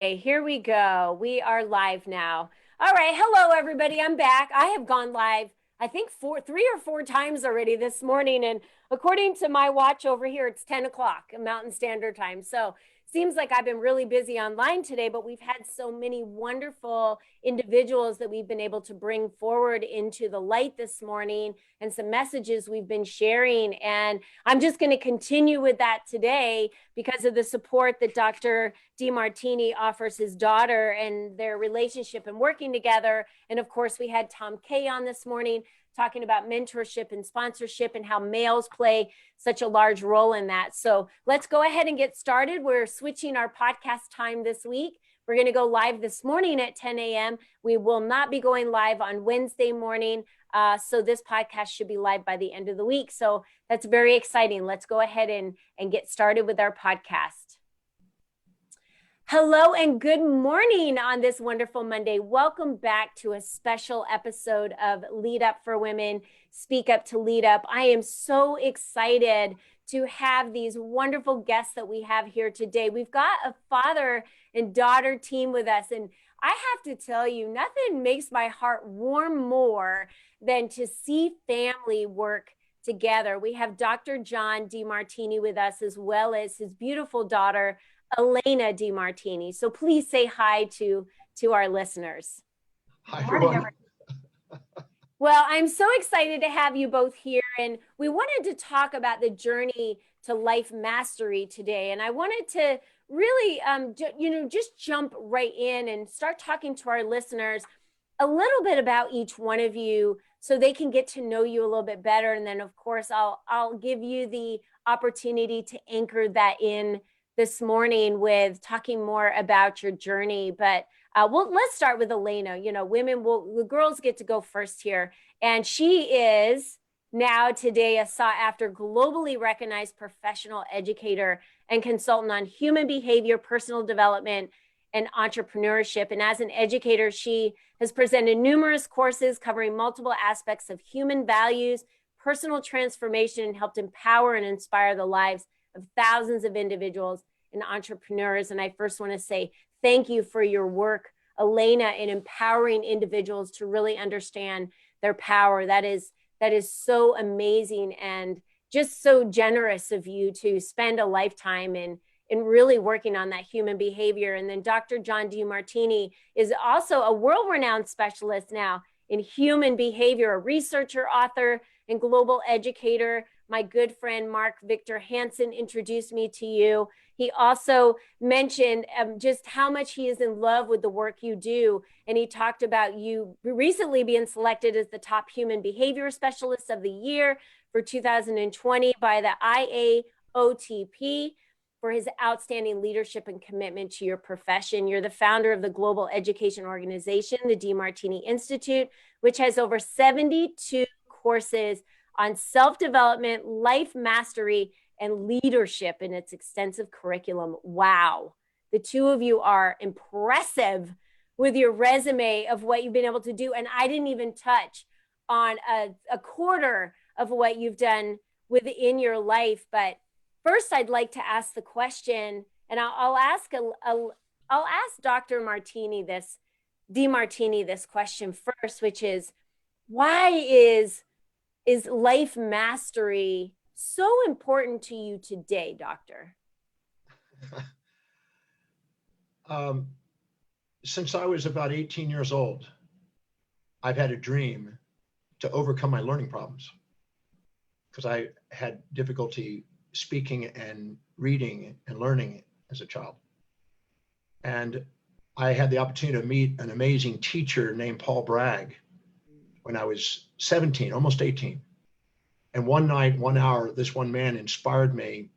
Okay, here we go. We are live now. All right. Hello, everybody. I'm back. I have gone live, I think, 3 or 4 times already this morning. And according to my watch over here, it's 10 o'clock Mountain Standard Time. So seems like I've been really busy online today, but we've had so many wonderful individuals that we've been able to bring forward into the light this morning and some messages we've been sharing. And I'm just going to continue with that today because of the support that Dr. Demartini offers his daughter and their relationship and working together. And of course, we had Tom Kay on this morning talking about mentorship and sponsorship and how males play such a large role in that. So let's go ahead and get started. We're switching our podcast time this week. We're going to go live this morning at 10 a.m. We will not be going live on Wednesday morning. So this podcast should be live by the end of the week. So that's very exciting. Let's go ahead and get started with our podcast. Hello and good morning on this wonderful Monday. Welcome back to a special episode of Lead Up for Women, Speak Up to Lead Up. I am so excited to have these wonderful guests that we have here today. We've got a father and daughter team with us, and I have to tell you, nothing makes my heart warm more than to see family work together. We have Dr. John Demartini with us, as well as his beautiful daughter, Alana Demartini. So please say hi to our listeners. Hi, everyone. Well, I'm so excited to have you both here. And we wanted to talk about the journey to life mastery today. And I wanted to really, just jump right in and start talking to our listeners a little bit about each one of you so they can get to know you a little bit better. And then, of course, I'll give you the opportunity to anchor that in this morning with talking more about your journey. But let's start with Alana. You know, the girls get to go first here. And she is now today a sought after, globally recognized professional educator and consultant on human behavior, personal development, and entrepreneurship. And as an educator, she has presented numerous courses covering multiple aspects of human values, personal transformation, and helped empower and inspire the lives of thousands of individuals and entrepreneurs. And I first want to say thank you for your work, Alana, in empowering individuals to really understand their power. That is so amazing and just so generous of you to spend a lifetime in really working on that human behavior. And then Dr. John Demartini is also a world-renowned specialist now in human behavior, a researcher, author, and global educator. My good friend, Mark Victor Hansen, introduced me to you. He also mentioned just how much he is in love with the work you do. And he talked about you recently being selected as the top human behavior specialist of the year for 2020 by the IAOTP for his outstanding leadership and commitment to your profession. You're the founder of the global education organization, the Demartini Institute, which has over 72 courses on self-development, life mastery, and leadership in its extensive curriculum. Wow. The two of you are impressive with your resume of what you've been able to do. And I didn't even touch on a quarter of what you've done within your life. But first, I'd like to ask the question, and I'll ask Dr. Demartini this question first, which is, why is life mastery so important to you today, Doctor? Since I was about 18 years old, I've had a dream to overcome my learning problems because I had difficulty speaking and reading and learning as a child. And I had the opportunity to meet an amazing teacher named Paul Bragg when I was 17, almost 18. And one night, 1 hour, this one man inspired me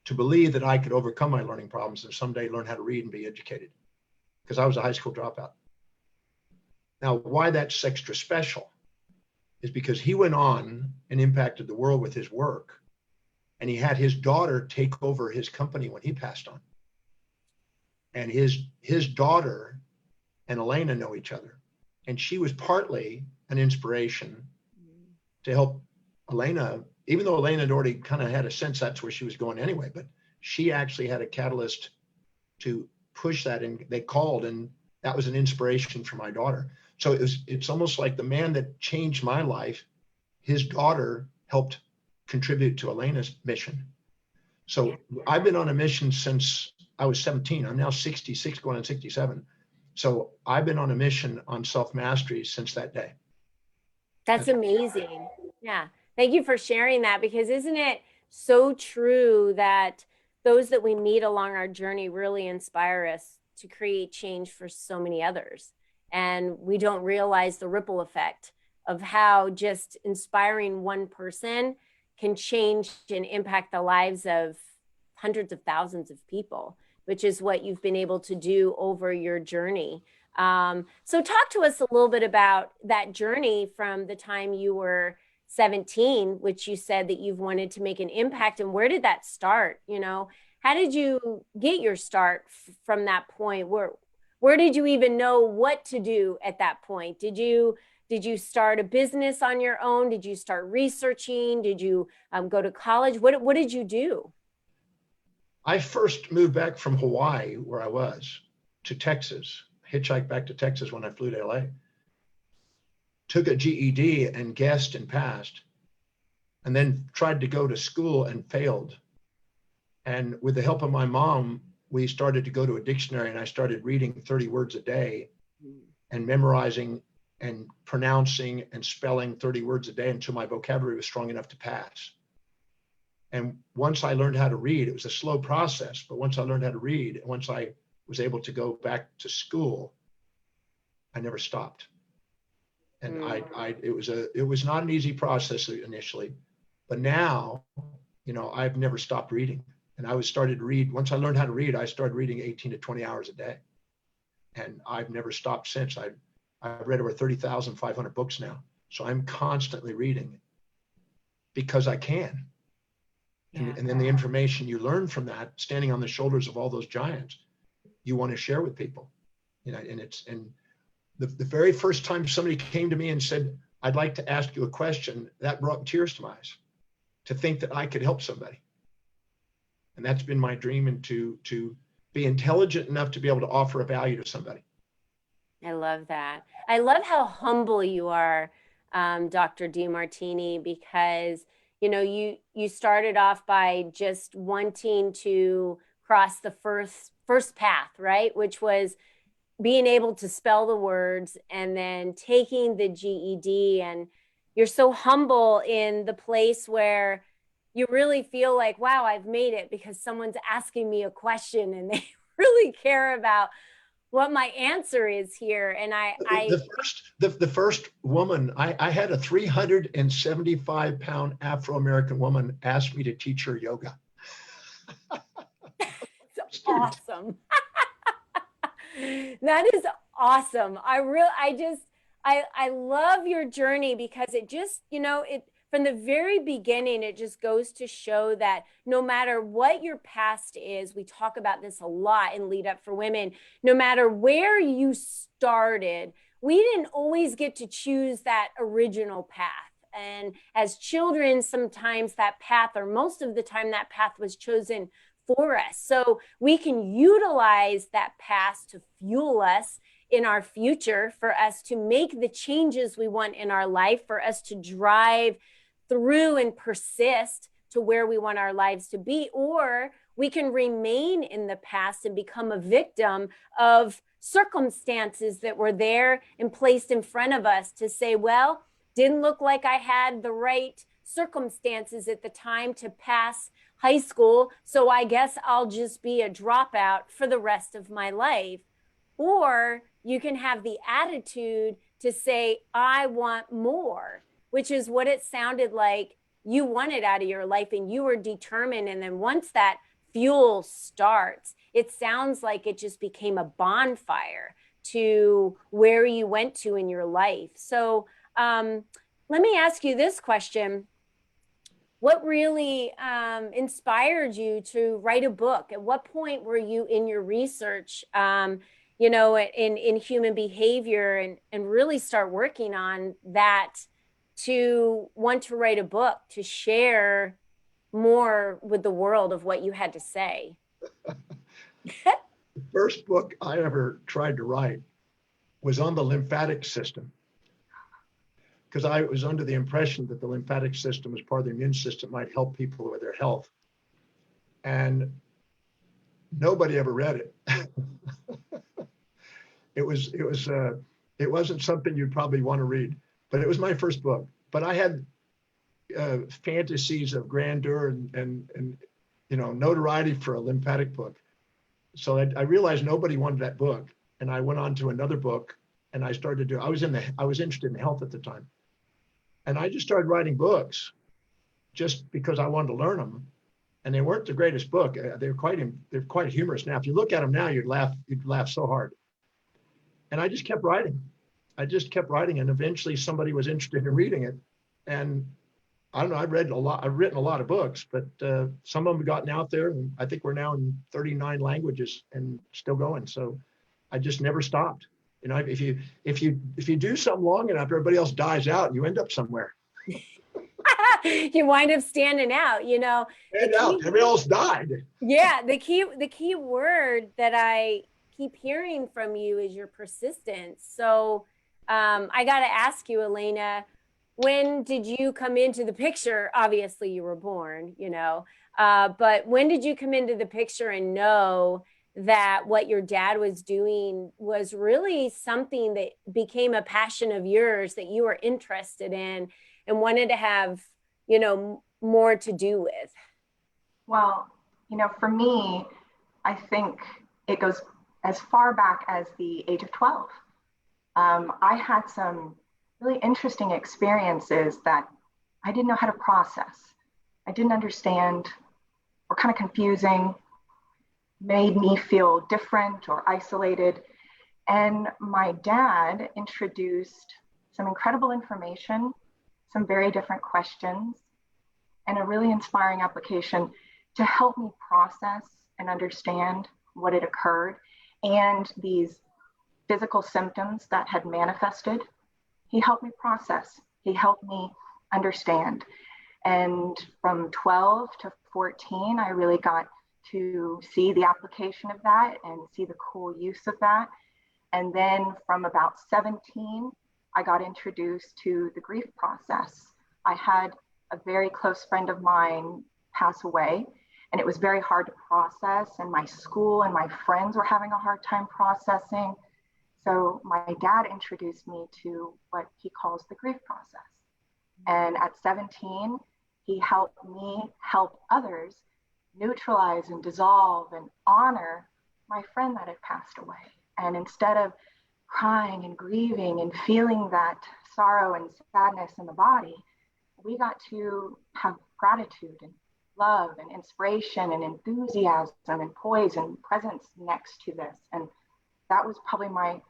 to believe that I could overcome my learning problems and someday learn how to read and be educated, because I was a high school dropout. Now, why that's extra special is because he went on and impacted the world with his work. And he had his daughter take over his company when he passed on. And his daughter and Alana know each other. And she was partly an inspiration to help Alana, even though Alana had already kind of had a sense that's where she was going anyway, but she actually had a catalyst to push that, and they called, and that was an inspiration for my daughter. So it's almost like the man that changed my life, his daughter helped contribute to Elena's mission. So I've been on a mission since I was 17. I'm now 66, going on 67. So I've been on a mission on self-mastery since that day. That's amazing. Yeah. Thank you for sharing that, because isn't it so true that those that we meet along our journey really inspire us to create change for so many others. And we don't realize the ripple effect of how just inspiring one person can change and impact the lives of hundreds of thousands of people, which is what you've been able to do over your journey. So talk to us a little bit about that journey from the time you were 17, which you said that you've wanted to make an impact. And where did that start? You know, how did you get your start from that point? Where did you even know what to do at that point? Did you start a business on your own? Did you start researching? Did you go to college? What did you do? I first moved back from Hawaii, where I was, to Texas, hitchhiked back to Texas when I flew to LA, took a GED and guessed and passed, and then tried to go to school and failed. And with the help of my mom, we started to go to a dictionary, and I started reading 30 words a day and memorizing and pronouncing and spelling 30 words a day until my vocabulary was strong enough to pass. And once I learned how to read, it was a slow process, but once I learned how to read, once I was able to go back to school, I never stopped. And it was not an easy process initially, but now, you know, I've never stopped reading. And started to read, once I learned how to read, I started reading 18 to 20 hours a day. And I've never stopped since. I've read over 30,500 books now. So I'm constantly reading because I can. And then the information you learn from that, standing on the shoulders of all those giants, you want to share with people. You know, and the very first time somebody came to me and said, I'd like to ask you a question, that brought tears to my eyes, to think that I could help somebody. And that's been my dream, and to be intelligent enough to be able to offer a value to somebody. I love that. I love how humble you are, Dr. Demartini, because you know you started off by just wanting to cross the first path, right? Which was being able to spell the words and then taking the GED. And you're so humble in the place where you really feel like, wow, I've made it because someone's asking me a question and they really care about what my answer is here. And the first woman, I had a 375-pound Afro-American woman ask me to teach her yoga. It's awesome. That is awesome. I love your journey, because it just, you know, from the very beginning, it just goes to show that no matter what your past is, we talk about this a lot in Lead Up for Women, no matter where you started, we didn't always get to choose that original path. And as children, sometimes that path, or most of the time, that path was chosen for us. So we can utilize that past to fuel us in our future, for us to make the changes we want in our life, for us to drive through and persist to where we want our lives to be. Or we can remain in the past and become a victim of circumstances that were there and placed in front of us to say, well, didn't look like I had the right circumstances at the time to pass high school, so I guess I'll just be a dropout for the rest of my life. Or you can have the attitude to say, I want more, which is what it sounded like you wanted out of your life, and you were determined. And then once that fuel starts, it sounds like it just became a bonfire to where you went to in your life. So let me ask you this question. What really inspired you to write a book? At what point were you in your research, you know, in human behavior, and really start working on that to want to write a book, to share more with the world of what you had to say? The first book I ever tried to write was on the lymphatic system, because I was under the impression that the lymphatic system as part of the immune system might help people with their health. And nobody ever read it. It wasn't something you'd probably want to read, but it was my first book. But I had fantasies of grandeur and notoriety for a lymphatic book. So I realized nobody wanted that book, and I went on to another book, and I started to. I was interested in health at the time, and I just started writing books, just because I wanted to learn them. And they weren't the greatest book. They're quite humorous now. If you look at them now, you'd laugh so hard. And I just kept writing. And eventually somebody was interested in reading it. And I don't know, I've written a lot of books, but some of them have gotten out there, and I think we're now in 39 languages and still going. So I just never stopped. If you do something long enough, everybody else dies out and you end up somewhere. You wind up standing out, Everybody else died. Yeah, the key word that I keep hearing from you is your persistence. So I got to ask you, Alana, when did you come into the picture? Obviously, you were born, but when did you come into the picture and know that what your dad was doing was really something that became a passion of yours that you were interested in and wanted to have, more to do with? Well, for me, I think it goes as far back as the age of 12. I had some really interesting experiences that I didn't know how to process. I didn't understand, were kind of confusing, made me feel different or isolated. And my dad introduced some incredible information, some very different questions, and a really inspiring application to help me process and understand what had occurred and these physical symptoms that had manifested. He helped me process. He helped me understand. And from 12 to 14, I really got to see the application of that and see the cool use of that. And then from about 17, I got introduced to the grief process. I had a very close friend of mine pass away, and it was very hard to process, and my school and my friends were having a hard time processing. So my dad introduced me to what he calls the grief process. And at 17, he helped me help others neutralize and dissolve and honor my friend that had passed away. And instead of crying and grieving and feeling that sorrow and sadness in the body, we got to have gratitude and love and inspiration and enthusiasm and poise and presence next to this. And that was probably my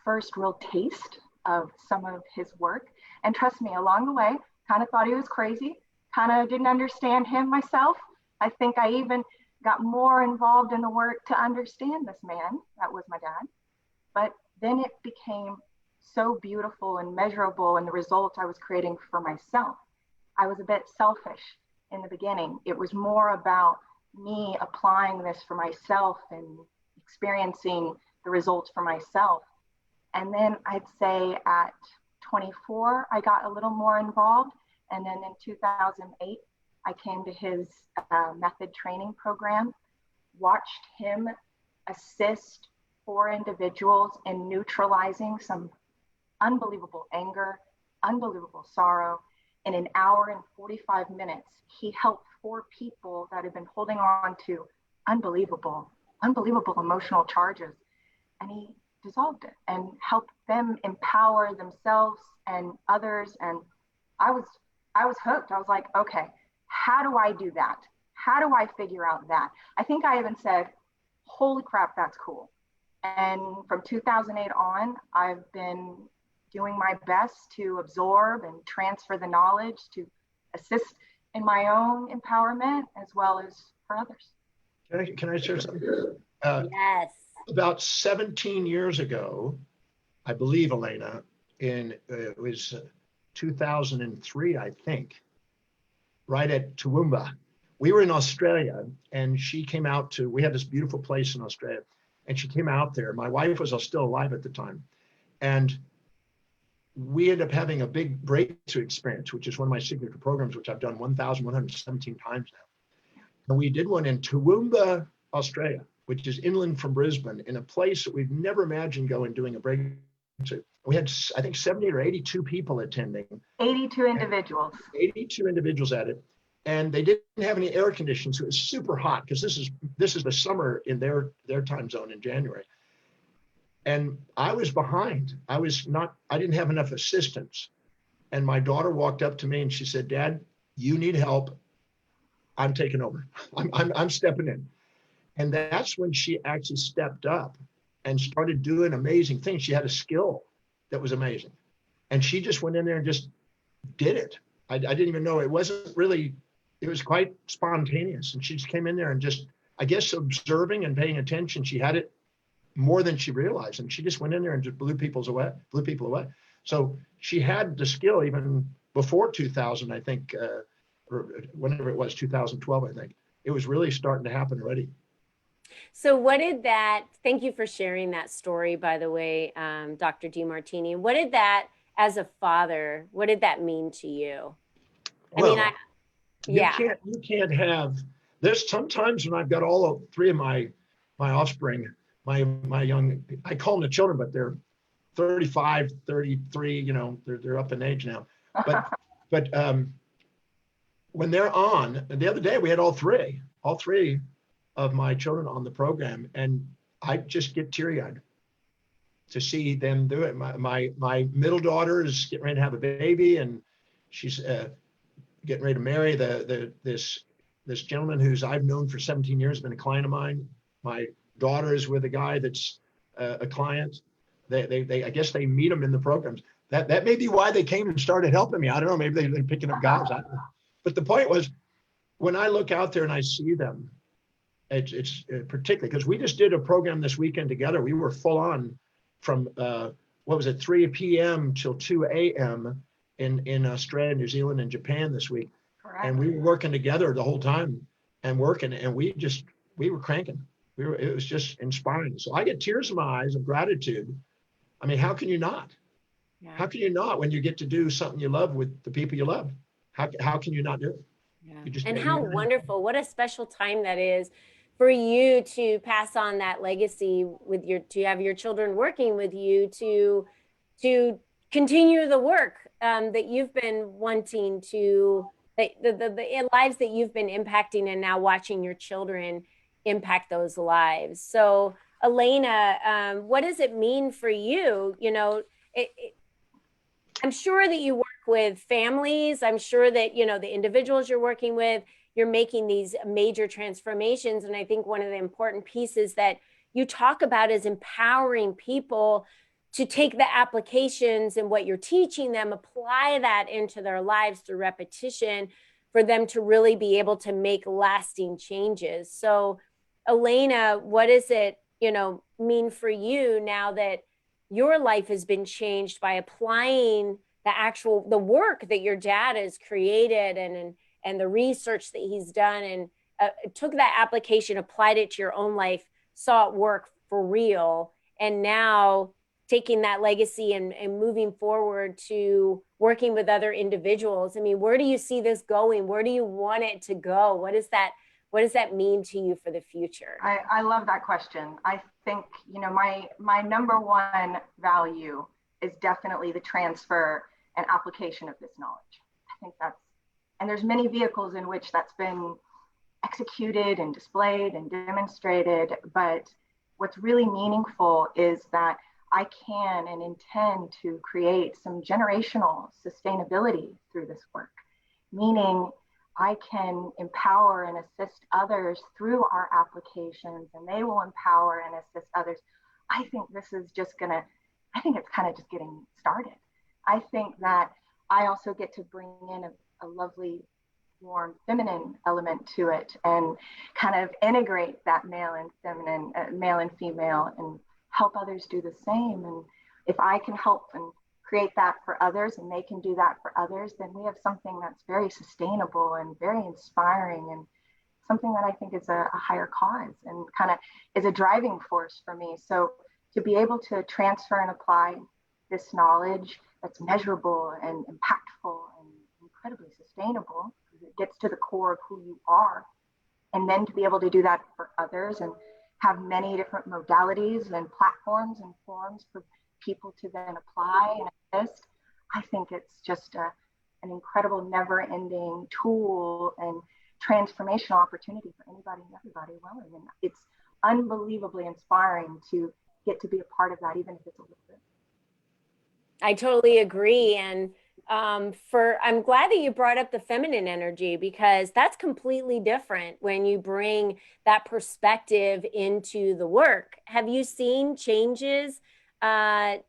first real taste of some of his work. And trust me, along the way, kind of thought he was crazy, kind of didn't understand him myself. I think I even got more involved in the work to understand this man. That was my dad. But then it became so beautiful and measurable in the results I was creating for myself. I was a bit selfish in the beginning. It was more about me applying this for myself and experiencing the results for myself. And then I'd say at 24, I got a little more involved. And then in 2008, I came to his method training program, watched him assist 4 individuals in neutralizing some unbelievable anger, unbelievable sorrow. In an hour and 45 minutes, he helped 4 people that had been holding on to unbelievable emotional charges. And he dissolved it and helped them empower themselves and others. And I was hooked. I was like, okay, how do I do that? How do I figure out that? I think I even said, holy crap, that's cool. And from 2008 on, I've been doing my best to absorb and transfer the knowledge to assist in my own empowerment as well as for others. Can I share something? Yes. About 17 years ago, I believe, Alana, it was 2003, I think, right at Toowoomba. We were in Australia, and she came out we had this beautiful place in Australia, And she came out there. My wife was still alive at the time. And we ended up having a big breakthrough experience, which is one of my signature programs, which I've done 1,117 times now. And we did one in Toowoomba, Australia, which is inland from Brisbane, in a place that we've never imagined going doing a breakthrough. We had, I think, 70 or 82 people attending. 82 individuals. 82 individuals at it. And they didn't have any air conditioning, so it was super hot because this is the summer in their time zone in January. And I was behind. I didn't have enough assistance. And my daughter walked up to me and she said, "Dad, you need help. I'm taking over. I'm stepping in." And that's when she actually stepped up and started doing amazing things. She had a skill that was amazing. And she just went in there and just did it. I didn't even know. It was quite spontaneous. And she just came in there and just, I guess, observing and paying attention. She had it more than she realized. And she just went in there and just blew people away. So she had the skill even before 2000, I think, or whenever it was, 2012, I think. It was really starting to happen already. So thank you for sharing that story, by the way, Dr. Demartini. What did that, as a father, what did that mean to you? You can't have, there's sometimes when I've got all three of my offspring, my young, I call them the children, but they're 35, 33, they're up in age now. But when they're on, and the other day we had all three of my children on the program, and I just get teary-eyed to see them do it. My middle daughter is getting ready to have a baby, and she's getting ready to marry this gentleman who's I've known for 17 years, been a client of mine. My daughter is with a guy that's a client. They I guess they meet them in the programs. That may be why they came and started helping me. I don't know. Maybe they're picking up guys. I don't know. But the point was, when I look out there and I see them, it's particularly because we just did a program this weekend together. We were full on from 3 p.m. till 2 a.m. in Australia, New Zealand, and Japan this week. Correct. And we were working together the whole time and working, and we were cranking. It was just inspiring. So I get tears in my eyes of gratitude. I mean, how can you not? Yeah. How can you not when you get to do something you love with the people you love? How can you not do it? Yeah. And how wonderful, what a special time that is for you to pass on that legacy to have your children working with you to continue the work that you've been wanting to, the lives that you've been impacting, and now watching your children impact those lives. So Alana, what does it mean for you? I'm sure that you work with families. I'm sure that, the individuals you're working with, you're making these major transformations. And I think one of the important pieces that you talk about is empowering people to take the applications and what you're teaching them, apply that into their lives through repetition for them to really be able to make lasting changes. So Alana, what does it, mean for you now that your life has been changed by applying the work that your dad has created and the research that he's done, and took that application, applied it to your own life, saw it work for real, and now taking that legacy and moving forward to working with other individuals? I mean, where do you see this going? Where do you want it to go? What does that mean to you for the future? I love that question. I think, my number one value is definitely the transfer and application of this knowledge. I think and there's many vehicles in which that's been executed and displayed and demonstrated, but what's really meaningful is that I can and intend to create some generational sustainability through this work, meaning I can empower and assist others through our applications, and they will empower and assist others. I think this is I think it's kind of just getting started. I think that I also get to bring in a lovely, warm, feminine element to it, and kind of integrate that male and feminine, male and female, and help others do the same. And if I can help and create that for others, and they can do that for others, then we have something that's very sustainable and very inspiring. something that I think is a higher cause and kind of is a driving force for me. So to be able to transfer and apply this knowledge that's measurable and impactful and incredibly sustainable, because it gets to the core of who you are, and then to be able to do that for others and have many different modalities and platforms and forms for people to then apply and assist, I think it's just an incredible never-ending tool and transformational opportunity for anybody and everybody willing. And it's unbelievably inspiring to get to be a part of that, even if it's a little bit. I totally agree. And I'm glad that you brought up the feminine energy, because that's completely different when you bring that perspective into the work. Have you seen changes, Dr.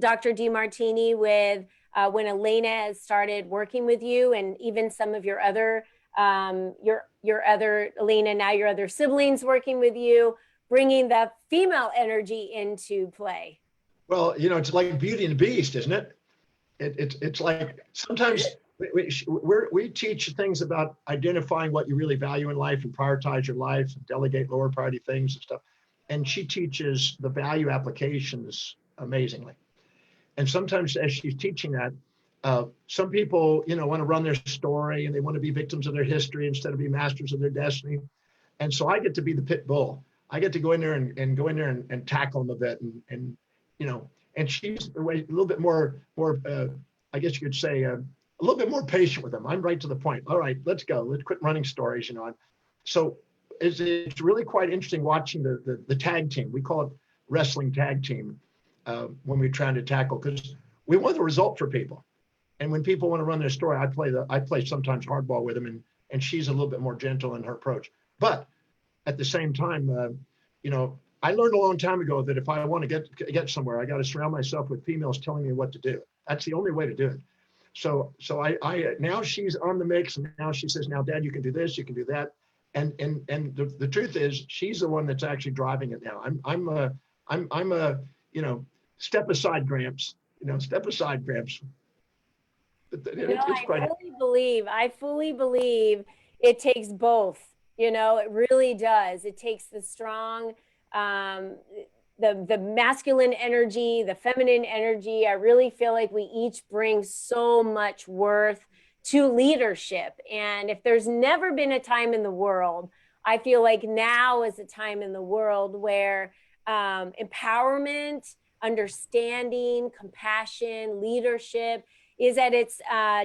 Demartini, with when Alana has started working with you, and even some of your other Alana, now your other siblings working with you, bringing the female energy into play? Well, it's like Beauty and the Beast, isn't it? It's like sometimes we teach things about identifying what you really value in life and prioritize your life and delegate lower priority things and stuff. And she teaches the value applications amazingly. And sometimes as she's teaching that, some people, want to run their story and they want to be victims of their history instead of be masters of their destiny. And so I get to be the pit bull. I get to go in there and go in there and tackle them a bit and she's a little bit more, I guess you could say, a little bit more patient with them. I'm right to the point. All right, let's go. Let's quit running stories, So it's really quite interesting watching the tag team. We call it wrestling tag team when we're trying to tackle, because we want the result for people. And when people want to run their story, I play sometimes hardball with them, and she's a little bit more gentle in her approach. But at the same time, I learned a long time ago that if I want to get somewhere, I got to surround myself with females telling me what to do. That's the only way to do it. So I now she's on the mix, and now she says, "Now, Dad, you can do this, you can do that," and the truth is, she's the one that's actually driving it now. I'm a step aside, Gramps. Step aside, Gramps. But it's quite. I fully believe it takes both. It really does. It takes the strong, the masculine energy, the feminine energy. I really feel like we each bring so much worth to leadership. And if there's never been a time in the world, I feel like now is a time in the world where empowerment, understanding, compassion, leadership is at its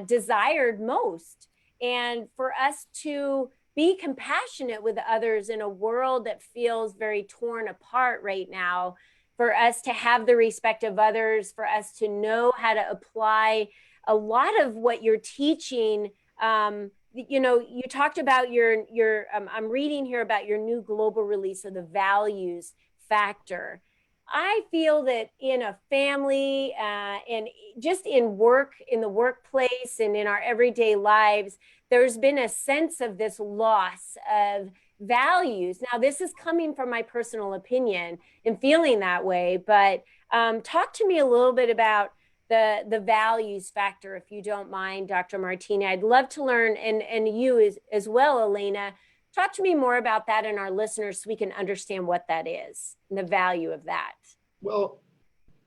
desired most. And for us to be compassionate with others in a world that feels very torn apart right now, for us to have the respect of others, for us to know how to apply a lot of what you're teaching. You talked about I'm reading here about your new global release of the values factor. I feel that in a family and just in work, in the workplace and in our everyday lives, there's been a sense of this loss of values. Now, this is coming from my personal opinion and feeling that way, but talk to me a little bit about the values factor, if you don't mind, Dr. Martini. I'd love to learn, and you as well, Alana. Talk to me more about that and our listeners so we can understand what that is and the value of that. Well,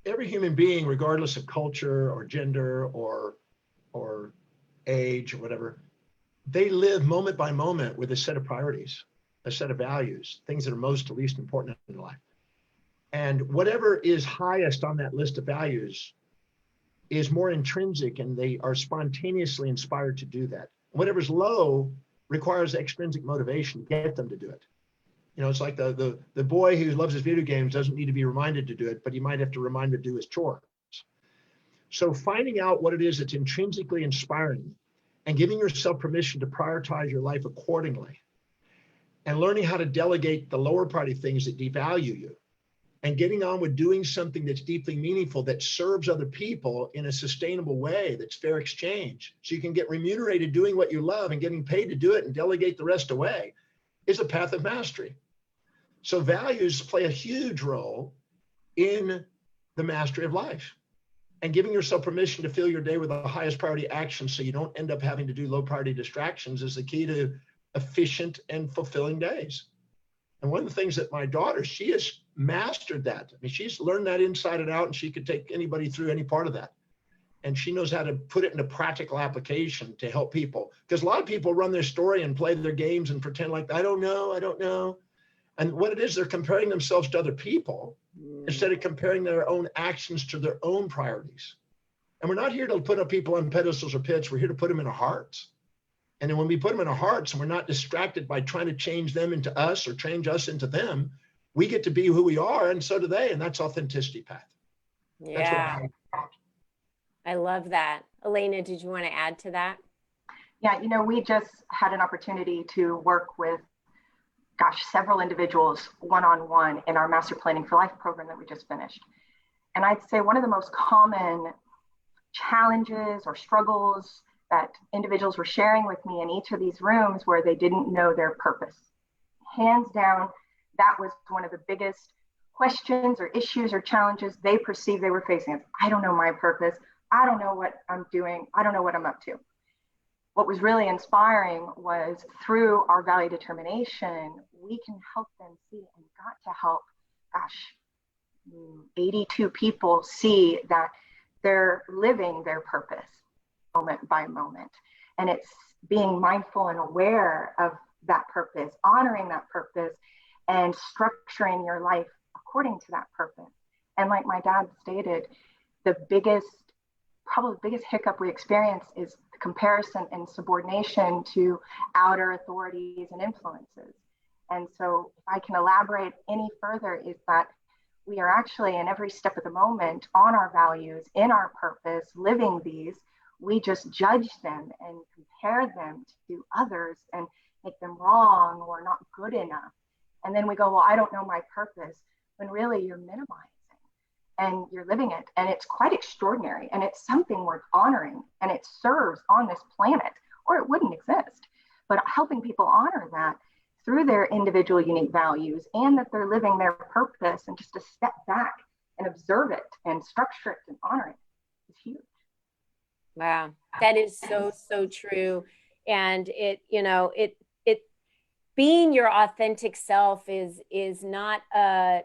every human being, regardless of culture or gender or age or whatever, they live moment by moment with a set of priorities, a set of values, things that are most to least important in life. And whatever is highest on that list of values is more intrinsic, and they are spontaneously inspired to do that. Whatever's low requires extrinsic motivation to get them to do it. It's like the boy who loves his video games doesn't need to be reminded to do it, but he might have to remind him to do his chores. So finding out what it is that's intrinsically inspiring and giving yourself permission to prioritize your life accordingly, and learning how to delegate the lower priority things that devalue you, and getting on with doing something that's deeply meaningful, that serves other people in a sustainable way, that's fair exchange, so you can get remunerated doing what you love and getting paid to do it and delegate the rest away, is a path of mastery. So values play a huge role in the mastery of life, and giving yourself permission to fill your day with the highest priority action so you don't end up having to do low priority distractions is the key to efficient, and fulfilling days. And one of the things that my daughter, she has mastered that. I mean, she's learned that inside and out, and she could take anybody through any part of that. And she knows how to put it into practical application to help people. Because a lot of people run their story and play their games and pretend like, I don't know. And what it is, they're comparing themselves to other people instead of comparing their own actions to their own priorities. And we're not here to put up people on pedestals or pits. We're here to put them in our hearts. And then when we put them in our hearts and we're not distracted by trying to change them into us or change us into them, we get to be who we are, and so do they. And that's authenticity path. Yeah. I love that. Alana, did you want to add to that? Yeah, we just had an opportunity to work with, several individuals one-on-one in our Master Planning for Life program that we just finished. And I'd say one of the most common challenges or struggles that individuals were sharing with me in each of these rooms where they didn't know their purpose. Hands down, that was one of the biggest questions or issues or challenges they perceived they were facing. I don't know my purpose. I don't know what I'm doing. I don't know what I'm up to. What was really inspiring was through our value determination, we can help them see and got to help, 82 people see that they're living their purpose moment by moment. And it's being mindful and aware of that purpose, honoring that purpose, and structuring your life according to that purpose. And like my dad stated, probably the biggest hiccup we experience is the comparison and subordination to outer authorities and influences. And so if I can elaborate any further, is that we are actually in every step of the moment on our values, in our purpose, living these. We just judge them and compare them to others and make them wrong or not good enough. And then we go, well, I don't know my purpose, when really you're minimizing and you're living it. And it's quite extraordinary. And it's something worth honoring, and it serves on this planet, or it wouldn't exist. But helping people honor that through their individual unique values, and that they're living their purpose, and just to step back and observe it and structure it and honor it is huge. Wow, that is so true. And it being your authentic self is not a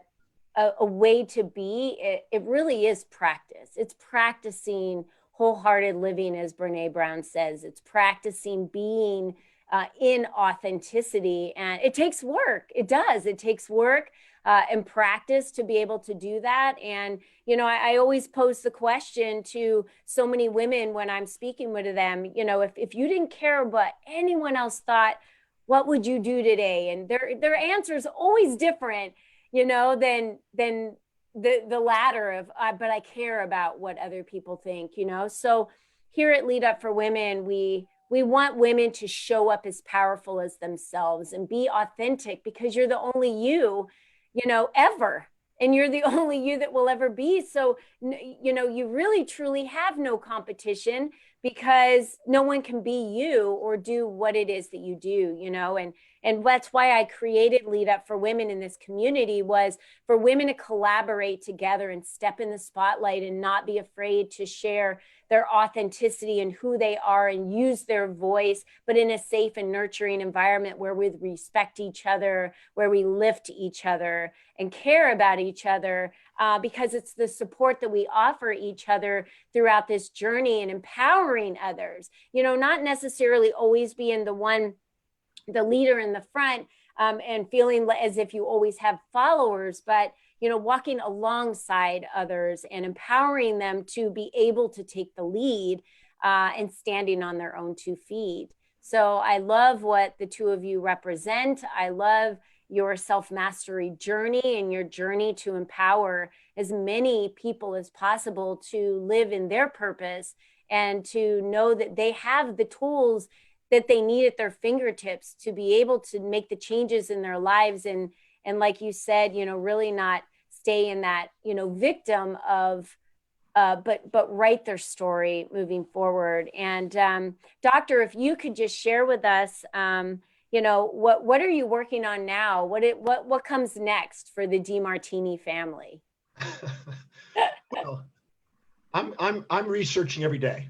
way to be. It really is practice. It's practicing wholehearted living, as Brene Brown says. It's practicing being in authenticity, and it takes work. It does. It takes work and practice to be able to do that. And I always pose the question to so many women when I'm speaking with them. If you didn't care what anyone else thought, what would you do today? And their answer is always different, than the latter of, but I care about what other people think. So here at Lead Up for Women, we want women to show up as powerful as themselves and be authentic, because you're the only you, ever. And you're the only you that will ever be. So, you really truly have no competition, because no one can be you or do what it is that you do, and that's why I created Lead Up for Women in this community, was for women to collaborate together and step in the spotlight and not be afraid to share their authenticity and who they are and use their voice, but in a safe and nurturing environment where we respect each other, where we lift each other and care about each other, because it's the support that we offer each other throughout this journey, and empowering others, not necessarily always being the leader in the front, and feeling as if you always have followers, but walking alongside others and empowering them to be able to take the lead, and standing on their own 2 feet. So I love what the two of you represent. I love your self-mastery journey and your journey to empower as many people as possible to live in their purpose, and to know that they have the tools that they need at their fingertips to be able to make the changes in their lives. And like you said, really not stay in that, victim of, but write their story moving forward. And Doctor, if you could just share with us, what are you working on now? What comes next for the Demartini family? Well, I'm researching every day.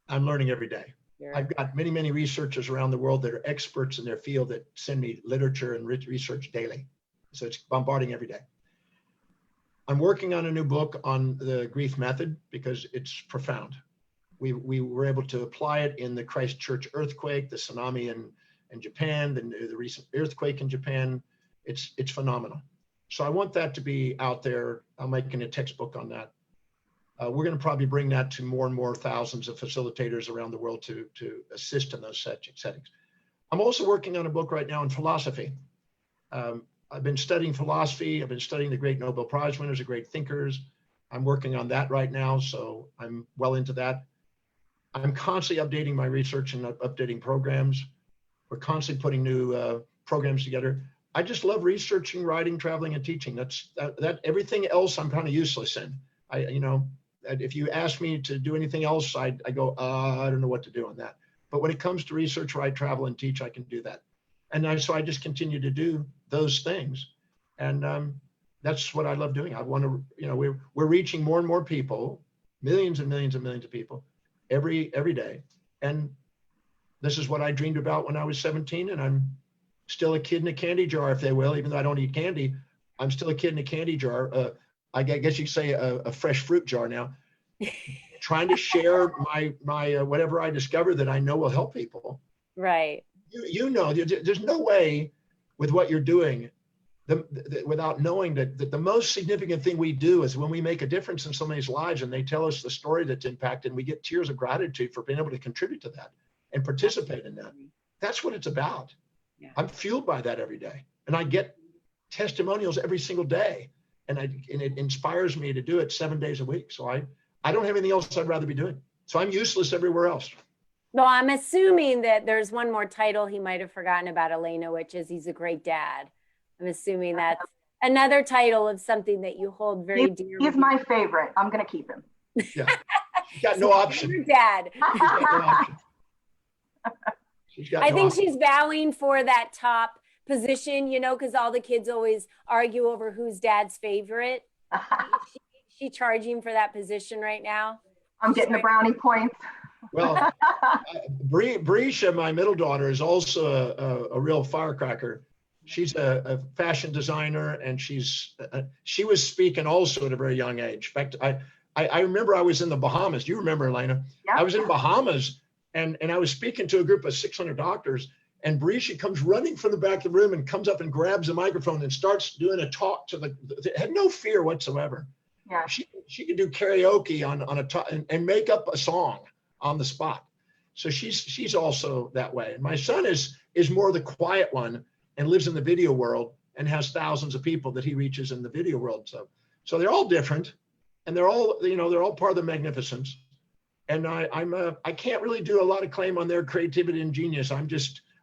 I'm learning every day. Sure. I've got many, many researchers around the world that are experts in their field that send me literature and research daily. So it's bombarding every day. I'm working on a new book on the grief method because it's profound. We were able to apply it in the Christchurch earthquake, the tsunami in Japan, the recent earthquake in Japan. It's phenomenal. So I want that to be out there. I'm making a textbook on that. We're going to probably bring that to more and more thousands of facilitators around the world to assist in those settings. I'm also working on a book right now in philosophy. I've been studying philosophy. I've been studying the great Nobel Prize winners, the great thinkers. I'm working on that right now, so I'm well into that. I'm constantly updating my research and updating programs. We're constantly putting new programs together. I just love researching, writing, traveling, and teaching. That everything else I'm kind of useless in. If you ask me to do anything else, I go, I don't know what to do on that. But when it comes to research, write, travel, and teach, I can do that. And so I just continue to do those things. And that's what I love doing. I want to, we're reaching more and more people, millions and millions and millions of people every day. And this is what I dreamed about when I was 17, and I'm still a kid in a candy jar, if they will, even though I don't eat candy. I'm still a kid in a candy jar. I guess you could say a fresh fruit jar now, trying to share my whatever I discover that I know will help people. Right. There's no way with what you're doing without knowing that the most significant thing we do is when we make a difference in somebody's lives and they tell us the story that's impacted, and we get tears of gratitude for being able to contribute to that and participate in that. That's what it's about. Yeah. I'm fueled by that every day, and I get testimonials every single day. And it inspires me to do it 7 days a week. So I don't have anything else I'd rather be doing. So I'm useless everywhere else. No, I'm assuming that there's one more title he might have forgotten about, Elena, which is he's a great dad. I'm assuming that's another title of something that you hold very dear. He's my favorite. I'm going to keep him. Yeah. She's got no option. Your dad. She's got no option. I think she's vowing for that top position, because all the kids always argue over who's dad's favorite. She charging for that position right now. I'm getting the brownie points. Well, Brescia, my middle daughter, is also a real firecracker. She's a fashion designer, and she was speaking also at a very young age. In fact, I remember I was in the Bahamas. Do you remember, Elena? Yep. I was in Bahamas, and I was speaking to a group of 600 doctors. And Brescia comes running from the back of the room and comes up and grabs a microphone and starts doing a talk had no fear whatsoever. Yeah. She could do karaoke on a talk and make up a song on the spot. So she's also that way. And my son is more the quiet one and lives in the video world and has thousands of people that he reaches in the video world. So they're all different, and they're all part of the magnificence. And I can't really do a lot of claim on their creativity and genius.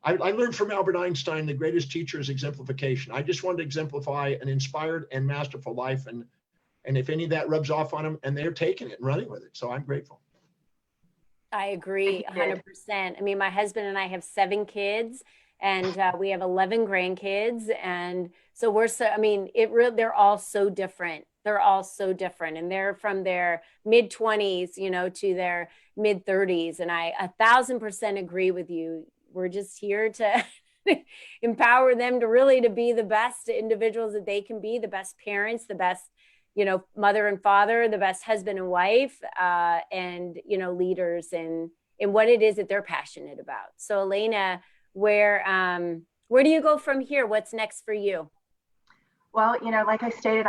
I learned from Albert Einstein, the greatest teacher is exemplification. I just wanted to exemplify an inspired and masterful life. And if any of that rubs off on them, and they're taking it and running with it. So I'm grateful. I agree 100%. I mean, my husband and I have 7 kids, and we have 11 grandkids. And so they're all so different. They're all so different. And they're from their mid 20s, to their mid 30s. And I 1000% agree with you. We're just here to empower them to be the best individuals that they can be, the best parents, the best, mother and father, the best husband and wife, and, leaders in what it is that they're passionate about. So Elena, where do you go from here? What's next for you? Well, like I stated,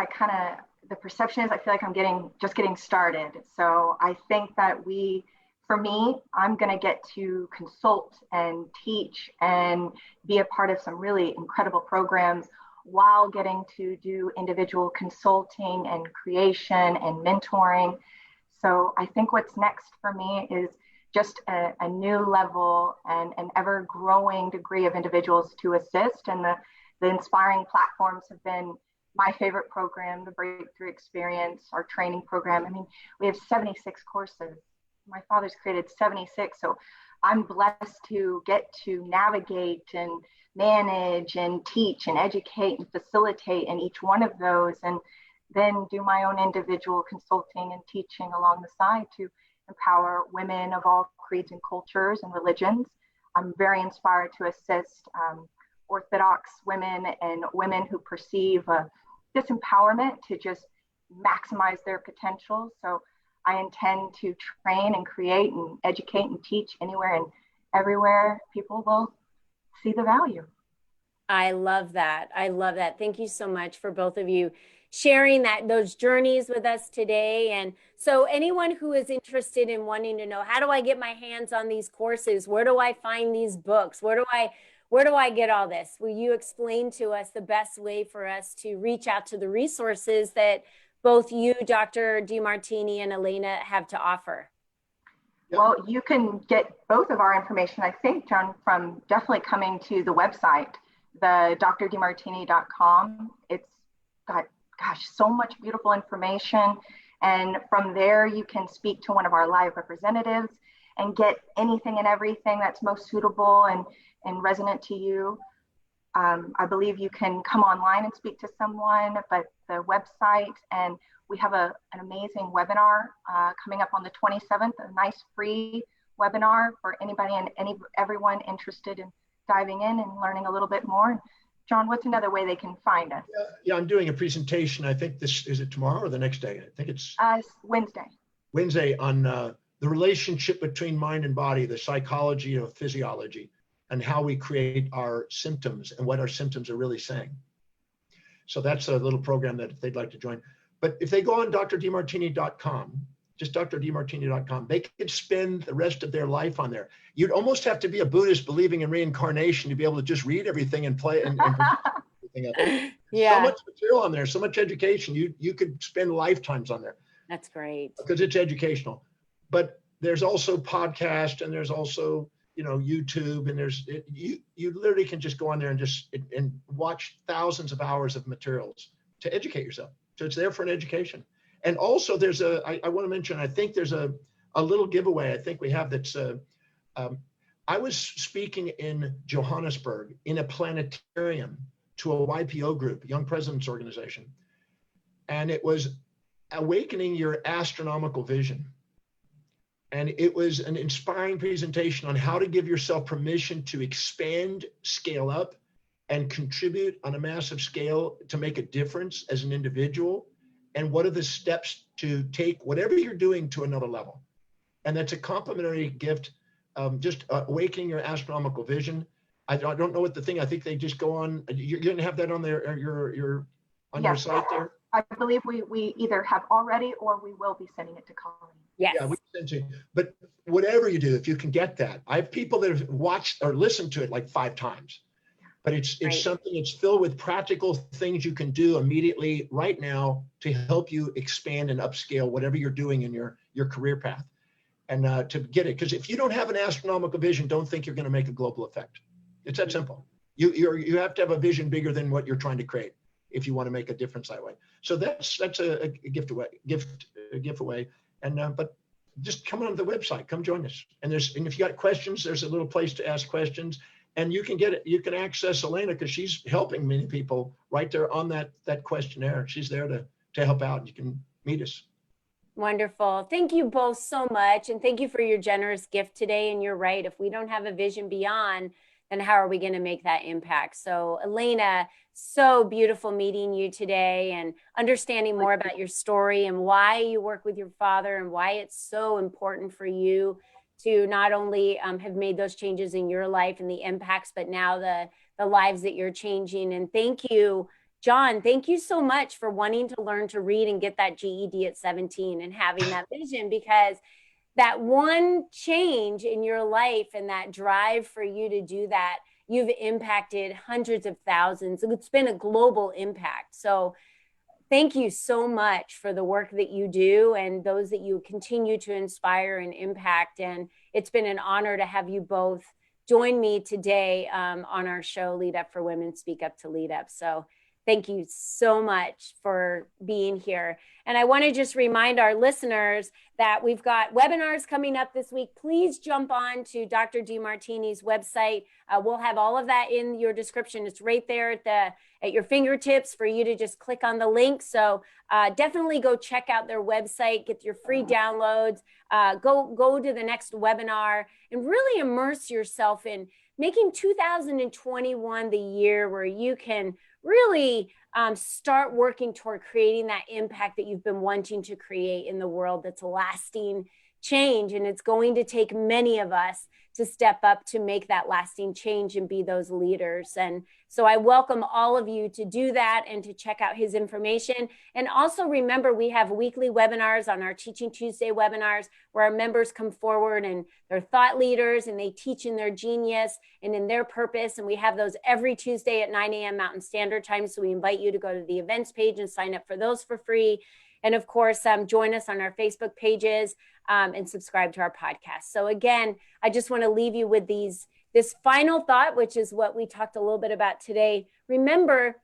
the perception is I feel like I'm just getting started. So I think that for me, I'm going to get to consult and teach and be a part of some really incredible programs while getting to do individual consulting and creation and mentoring. So I think what's next for me is just a new level and an ever growing degree of individuals to assist. And the inspiring platforms have been my favorite program, the Breakthrough Experience, our training program. I mean, we have 76 courses. My father's created 76. So I'm blessed to get to navigate and manage and teach and educate and facilitate in each one of those, and then do my own individual consulting and teaching along the side to empower women of all creeds and cultures and religions. I'm very inspired to assist Orthodox women and women who perceive disempowerment to just maximize their potential. So I intend to train and create and educate and teach anywhere and everywhere people will see the value. I love that. I love that. Thank you so much for both of you sharing those journeys with us today. And so anyone who is interested in wanting to know, how do I get my hands on these courses? Where do I find these books? Where do I get all this? Will you explain to us the best way for us to reach out to the resources that both you, Dr. Demartini, and Alana have to offer? Well, you can get both of our information, I think, John, from definitely coming to the website, the drdemartini.com. It's got, gosh, so much beautiful information. And from there, you can speak to one of our live representatives and get anything and everything that's most suitable and resonant to you. I believe you can come online and speak to someone, but the website, and we have an amazing webinar coming up on the 27th, a nice free webinar for anybody and everyone interested in diving in and learning a little bit more. John, what's another way they can find us? Yeah, I'm doing a presentation. I think is it tomorrow or the next day? I think it's Wednesday. Wednesday on the relationship between mind and body, the psychology of physiology, and how we create our symptoms and what our symptoms are really saying. So that's a little program that if they'd like to join. But if they go on drdemartini.com, just drdemartini.com, they could spend the rest of their life on there. You'd almost have to be a Buddhist believing in reincarnation to be able to just read everything and play and everything up. Yeah. So much material on there, so much education. You could spend lifetimes on there. That's great. Because it's educational. But there's also podcast, and there's also YouTube, and you literally can just go on there and watch thousands of hours of materials to educate yourself. So it's there for an education. And also there's I want to mention, I think there's a little giveaway I think we have that's I was speaking in Johannesburg in a planetarium to a YPO group, Young Presidents Organization. And it was awakening your astronomical vision. And it was an inspiring presentation on how to give yourself permission to expand, scale up, and contribute on a massive scale to make a difference as an individual. And what are the steps to take whatever you're doing to another level? And that's a complimentary gift, just awakening your astronomical vision. I don't know what the thing, I think they just go on, you're going to have that on there, your site there? I believe we either have already or we will be sending it to Colleen. Yes. Yeah, we send it. But whatever you do, if you can get that, I have people that have watched or listened to it like 5 times. But it's Right. something that's filled with practical things you can do immediately right now to help you expand and upscale whatever you're doing in your career path, and to get it. Because if you don't have an astronomical vision, don't think you're going to make a global effect. It's that simple. You have to have a vision bigger than what you're trying to create if you want to make a difference that way. So that's a giveaway. And but just come on the website, come join us. And if you got questions, there's a little place to ask questions. And you can get it. You can access Alana because she's helping many people right there on that questionnaire. She's there to help out. You can meet us. Wonderful. Thank you both so much. And thank you for your generous gift today. And you're right. If we don't have a vision beyond, then how are we going to make that impact? So Alana, so beautiful meeting you today and understanding more about your story and why you work with your father and why it's so important for you to not only have made those changes in your life and the impacts, but now the lives that you're changing. And thank you, John, thank you so much for wanting to learn to read and get that GED at 17 and having that vision, because that one change in your life and that drive for you to do that, you've impacted hundreds of thousands. It's been a global impact. So thank you so much for the work that you do and those that you continue to inspire and impact. And it's been an honor to have you both join me today on our show, Lead Up for Women, Speak Up to Lead Up. So Thank you so much for being here. And I want to just remind our listeners that we've got webinars coming up this week. Please jump on to Dr. Demartini's website. We'll have all of that in your description. It's right there at your fingertips for you to just click on the link. So definitely go check out their website, get your free downloads, go to the next webinar, and really immerse yourself in making 2021 the year where you can really start working toward creating that impact that you've been wanting to create in the world that's lasting change. And it's going to take many of us to step up to make that lasting change and be those leaders. And so I welcome all of you to do that and to check out his information. And also remember, we have weekly webinars on our Teaching Tuesday webinars where our members come forward and they're thought leaders and they teach in their genius and in their purpose. And we have those every Tuesday at 9 a.m. Mountain Standard Time. So we invite you to go to the events page and sign up for those for free. And of course, join us on our Facebook pages and subscribe to our podcast. So again, I just want to leave you with this final thought, which is what we talked a little bit about today. Remember,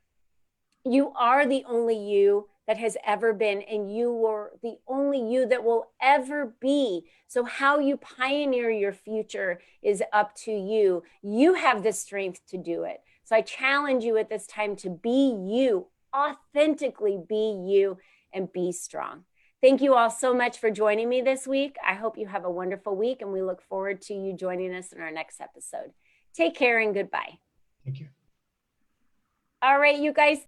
you are the only you that has ever been, and you were the only you that will ever be. So how you pioneer your future is up to you. You have the strength to do it. So I challenge you at this time to be you, authentically be you, and be strong. Thank you all so much for joining me this week. I hope you have a wonderful week, and we look forward to you joining us in our next episode. Take care and goodbye. Thank you. All right, you guys.